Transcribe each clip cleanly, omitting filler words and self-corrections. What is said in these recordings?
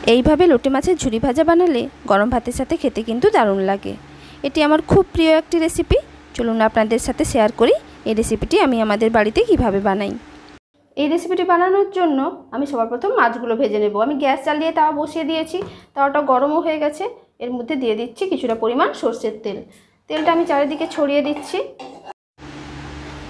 এইভাবে লোটে মাছের ঝুরি ভাজা বানালে গরম ভাতের সাথে খেতে কিন্তু দারুণ লাগে। এটি আমার খুব প্রিয় একটি রেসিপি। চলুন আপনাদের সাথে শেয়ার করি এই রেসিপিটি আমি আমাদের বাড়িতে কিভাবে বানাই। এই রেসিপিটি বানানোর জন্য আমি সবার প্রথম মাছগুলো ভেজে নেব। আমি গ্যাস জ্বালিয়ে তাওয়া বসিয়ে দিয়েছি, তাওয়াটা গরমও হয়ে গেছে। এর মধ্যে দিয়ে দিচ্ছি কিছুটা পরিমাণ সরষের তেল। তেলটা আমি চারিদিকে ছড়িয়ে দিচ্ছি।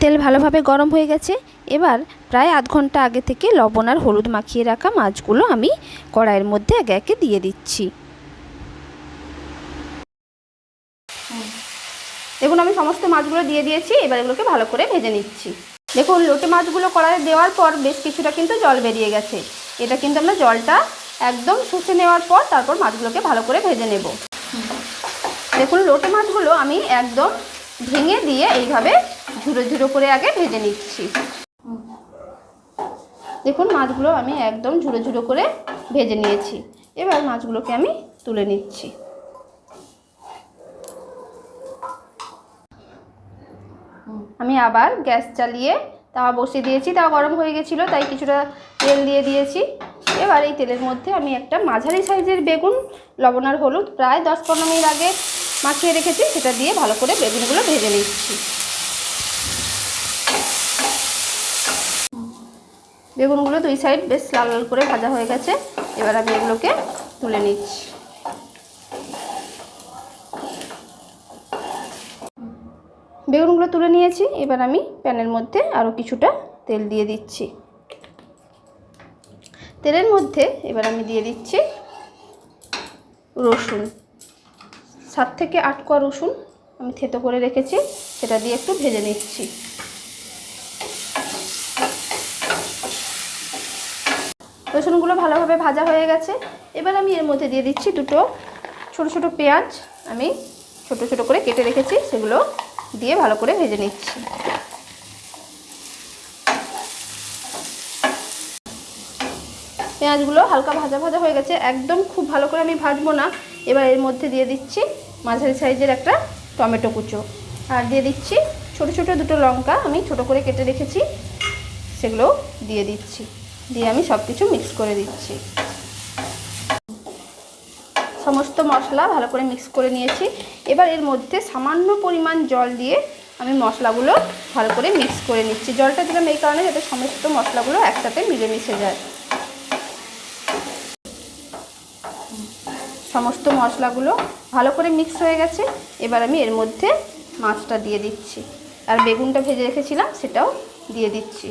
তেল ভালোভাবে গরম হয়ে গেছে। এবার প্রায় আধ ঘন্টা আগে থেকে লবণ আর হলুদ মাখিয়ে রাখা মাছগুলো আমি কড়াইয়ের মধ্যে একে একে দিয়ে দিচ্ছি। দেখুন আমি সমস্ত মাছগুলো দিয়ে দিয়েছি। এবার এগুলোকে ভালো করে ভেজে নিচ্ছি। দেখুন লোটে মাছগুলো কড়াইয়ে দেওয়ার পর বেশ কিছুটা কিন্তু জল বেরিয়ে গেছে। এটা কিন্তু আমরা জলটা একদম শুষে নেওয়ার পর তারপর মাছগুলোকে ভালো করে ভেজে নেব। দেখুন লোটে মাছগুলো আমি একদম ভেঙে দিয়ে এইভাবে ঝুরো ঝুরো করে আগে ভেজে নিচ্ছি। দেখুন মাছগুলো আমি একদম ঝুরো ঝুরো করে ভেজে নিয়েছি। এবার মাছগুলোকে আমি তুলে নিচ্ছি। আমি আবার গ্যাস চালিয়ে তাওয়া বসিয়ে দিয়েছি। তাওয়া গরম হয়ে গেছিলো, তাই কিছুটা তেল দিয়ে দিয়েছি। এবার এই তেলের মধ্যে আমি একটা মাঝারি সাইজের বেগুন লবণ আর হলুদ প্রায় 10-15 মিনিট আগে মাখিয়ে রেখেছি, সেটা দিয়ে ভালো করে বেগুনগুলো ভেজে নিচ্ছি। বেগুনগুলো দুই সাইড বেশ লাল লাল করে ভাজা হয়ে গেছে। এবার আমি এগুলোকে তুলে নিচ্ছি। বেগুনগুলো তুলে নিয়েছি। এবার আমি প্যানের মধ্যে আরও কিছুটা তেল দিয়ে দিচ্ছি। তেলের মধ্যে এবার আমি দিয়ে দিচ্ছি রসুন। 7 থেকে 8 কোয়া রসুন আমি থেতো করে রেখেছি, সেটা দিয়ে একটু ভেজে নিচ্ছি। রসুনগুলো ভালোভাবে ভাজা হয়ে গেছে। এবার আমি এর মধ্যে দিয়ে দিচ্ছি দুটো ছোট ছোট পেঁয়াজ। আমি ছোট ছোট করে কেটে রেখেছি, সেগুলো দিয়ে ভালো করে ভেজে নিচ্ছি। পেঁয়াজগুলো হালকা ভাজা ভাজা হয়ে গেছে, একদম খুব ভালো করে আমি ভাজবো না। এবার এর মধ্যে দিয়ে দিচ্ছি মাঝারি সাইজের একটা টমেটো কুচো, আর দিয়ে দিচ্ছি ছোট ছোট দুটো লঙ্কা আমি ছোট করে কেটে রেখেছি, সেগুলো দিয়ে দিচ্ছি। দিয়ে আমি সব কিছু মিক্স করে দিচ্ছি। সমস্ত মশলা ভালো করে মিক্স করে নিয়েছি। এবার এর মধ্যে সামান্য পরিমাণ জল দিয়ে আমি মশলাগুলো ভালো করে মিক্স করে নিচ্ছি। জলটা দিলাম এই কারণে যাতে সমস্ত মশলাগুলো একসাথে মিলেমিশে যায়। সমস্ত মশলাগুলো ভালো করে মিক্স হয়ে গেছে। এবার আমি এর মধ্যে মাছটা দিয়ে দিচ্ছি, আর বেগুনটা ভেজে রেখেছিলাম সেটাও দিয়ে দিচ্ছি।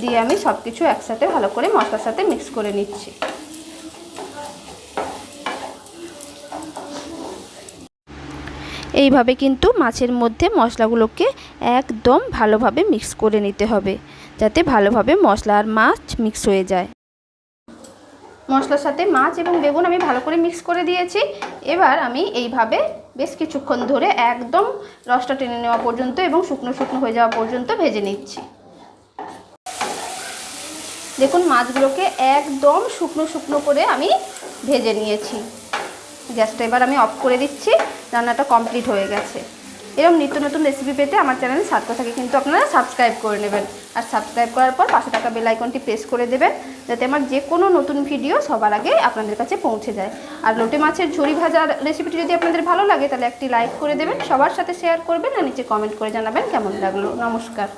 দিয়ে আমি সব কিছু একসাথে ভালো করে মশলার সাথে মিক্স করে নিচ্ছি। এইভাবে কিন্তু মাছের মধ্যে মশলাগুলোকে একদম ভালোভাবে মিক্স করে নিতে হবে, যাতে ভালোভাবে মশলা আর মাছ মিক্স হয়ে যায়। মশলার সাথে মাছ এবং বেগুন আমি ভালো করে মিক্স করে দিয়েছি। এবার আমি এইভাবে বেশ কিছুক্ষণ ধরে একদম রসটা টেনে নেওয়া পর্যন্ত এবং শুকনো শুকনো হয়ে যাওয়া পর্যন্ত ভেজে নিচ্ছি। দেখুন মাছগুলোকে একদম শুকনো শুকনো করে আমি ভেজে নিয়েছি। গ্যাসটা এবার আমি অফ করে দিচ্ছি। রান্নাটা কমপ্লিট হয়ে গেছে। এরকম নিত্য নতুন রেসিপি পেতে আমার চ্যানেল সাথে থাকে কিন্তু আপনারা সাবস্ক্রাইব করে নেবেন, আর সাবস্ক্রাইব করার পর পাশে থাকা বেল আইকনটি প্রেস করে দেবেন, যাতে আমার যে কোনো নতুন ভিডিও সবার আগে আপনাদের কাছে পৌঁছে যায়। আর লোটে মাছের ঝুরি ভাজার রেসিপিটি যদি আপনাদের ভালো লাগে তাহলে একটি লাইক করে দেবেন, সবার সাথে শেয়ার করবেন, আর নিচে কমেন্ট করে জানাবেন কেমন লাগলো। নমস্কার।